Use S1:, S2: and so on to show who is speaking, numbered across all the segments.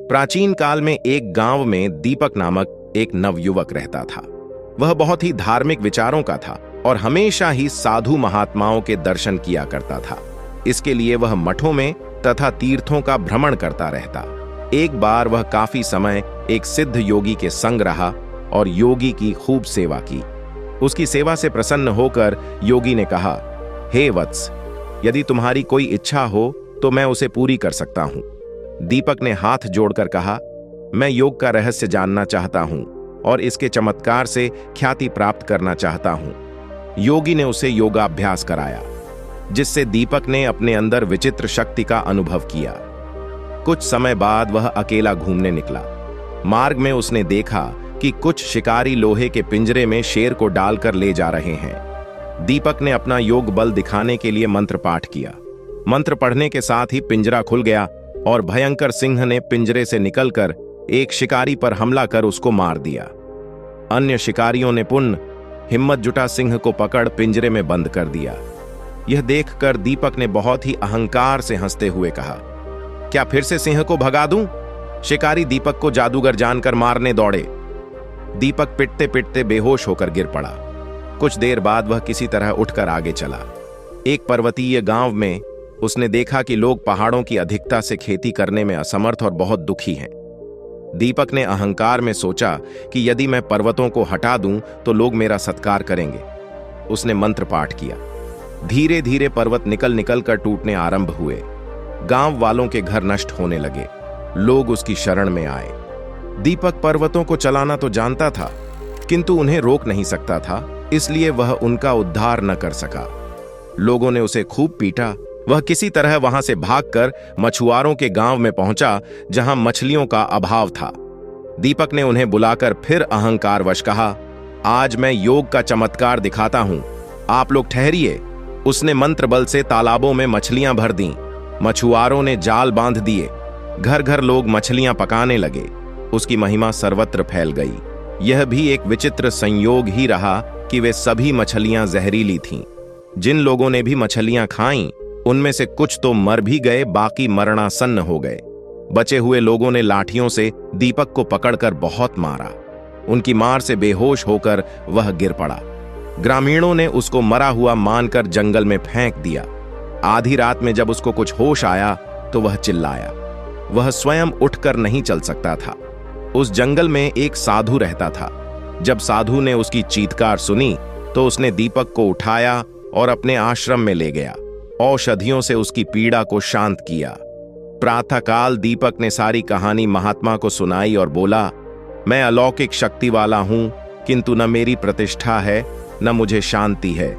S1: प्राचीन काल में एक गांव में दीपक नामक एक नवयुवक रहता था। वह बहुत ही धार्मिक विचारों का था और हमेशा ही साधु महात्माओं के दर्शन किया करता था। इसके लिए वह मठों में तथा तीर्थों का भ्रमण करता रहता। एक बार वह काफी समय एक सिद्ध योगी के संग रहा और योगी की खूब सेवा की। उसकी सेवा से प्रसन्न होकर योगी ने कहा, हे वत्स, यदि तुम्हारी कोई इच्छा हो तो मैं उसे पूरी कर सकता हूं। दीपक ने हाथ जोड़कर कहा, मैं योग का रहस्य जानना चाहता हूं और इसके चमत्कार से ख्याति प्राप्त करना चाहता हूं। योगी ने उसे योगाभ्यास कराया, जिससे दीपक ने अपने अंदर विचित्र शक्ति का अनुभव किया। कुछ समय बाद वह अकेला घूमने निकला। मार्ग में उसने देखा कि कुछ शिकारी लोहे के पिंजरे में शेर को डालकर ले जा रहे हैं। दीपक ने अपना योग बल दिखाने के लिए मंत्र पाठ किया। मंत्र पढ़ने के साथ ही पिंजरा खुल गया और भयंकर सिंह ने पिंजरे से निकलकर एक शिकारी पर हमला कर उसको मार दिया। अन्य शिकारियों ने पुनः हिम्मत जुटा सिंह को पकड़ पिंजरे में बंद कर दिया। यह देखकर दीपक ने बहुत ही अहंकार से हंसते हुए कहा, क्या फिर से सिंह को भगा दूं? शिकारी दीपक को जादूगर जानकर मारने दौड़े। दीपक पिटते पिटते बेहोश होकर गिर पड़ा। कुछ देर बाद वह किसी तरह उठकर आगे चला। एक पर्वतीय गांव में उसने देखा कि लोग पहाड़ों की अधिकता से खेती करने में असमर्थ और बहुत दुखी हैं। दीपक ने अहंकार में सोचा कि यदि मैं पर्वतों को हटा दूं तो लोग मेरा सत्कार करेंगे। उसने मंत्र पाठ किया। धीरे धीरे पर्वत निकल निकल कर टूटने आरंभ हुए। गांव वालों के घर नष्ट होने लगे। लोग उसकी शरण में आए। दीपक पर्वतों को चलाना तो जानता था, किंतु उन्हें रोक नहीं सकता था, इसलिए वह उनका उद्धार न कर सका। लोगों ने उसे खूब पीटा। वह किसी तरह वहां से भागकर मछुआरों के गांव में पहुंचा, जहां मछलियों का अभाव था। दीपक ने उन्हें बुलाकर फिर अहंकारवश कहा, आज मैं योग का चमत्कार दिखाता हूं, आप लोग ठहरिए। उसने मंत्र बल से तालाबों में मछलियां भर दी। मछुआरों ने जाल बांध दिए। घर घर लोग मछलियां पकाने लगे। उसकी महिमा सर्वत्र फैल गई। यह भी एक विचित्र संयोग ही रहा कि वे सभी मछलियां जहरीली थीं। जिन लोगों ने भी मछलियां खाईं, उनमें से कुछ तो मर भी गए, बाकी मरणासन्न हो गए। बचे हुए लोगों ने लाठियों से दीपक को पकड़कर बहुत मारा। उनकी मार से बेहोश होकर वह गिर पड़ा। ग्रामीणों ने उसको मरा हुआ मानकर जंगल में फेंक दिया। आधी रात में जब उसको कुछ होश आया तो वह चिल्लाया। वह स्वयं उठकर नहीं चल सकता था। उस जंगल में एक साधु रहता था। जब साधु ने उसकी चीत्कार सुनी तो उसने दीपक को उठाया और अपने आश्रम में ले गया। औषधियों से उसकी पीड़ा को शांत किया। प्रातःकाल दीपक ने सारी कहानी महात्मा को सुनाई और बोला, मैं अलौकिक शक्ति वाला हूं, किंतु न मेरी प्रतिष्ठा है न मुझे शांति है।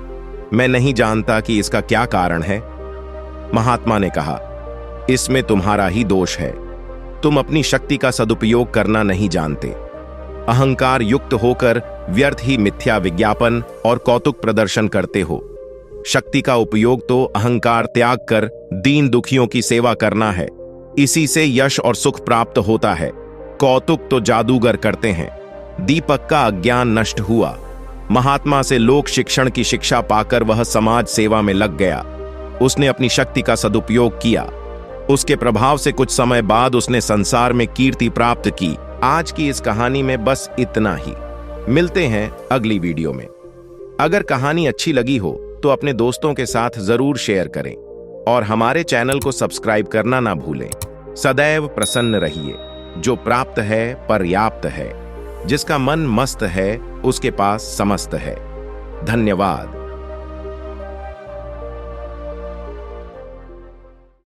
S1: मैं नहीं जानता कि इसका क्या कारण है। महात्मा ने कहा, इसमें तुम्हारा ही दोष है। तुम अपनी शक्ति का सदुपयोग करना नहीं जानते। अहंकार युक्त होकर व्यर्थ ही मिथ्या विज्ञापन और कौतुक प्रदर्शन करते हो। शक्ति का उपयोग तो अहंकार त्याग कर दीन दुखियों की सेवा करना है। इसी से यश और सुख प्राप्त होता है। कौतुक तो जादूगर करते हैं। दीपक का अज्ञान नष्ट हुआ। महात्मा से लोक शिक्षण की शिक्षा पाकर वह समाज सेवा में लग गया। उसने अपनी शक्ति का सदुपयोग किया। उसके प्रभाव से कुछ समय बाद उसने संसार में कीर्ति प्राप्त की। आज की इस कहानी में बस इतना ही। मिलते हैं अगली वीडियो में। अगर कहानी अच्छी लगी हो तो अपने दोस्तों के साथ जरूर शेयर करें और हमारे चैनल को सब्सक्राइब करना ना भूलें। सदैव प्रसन्न रहिए। जो प्राप्त है पर्याप्त है। जिसका मन मस्त है उसके पास समस्त है। धन्यवाद।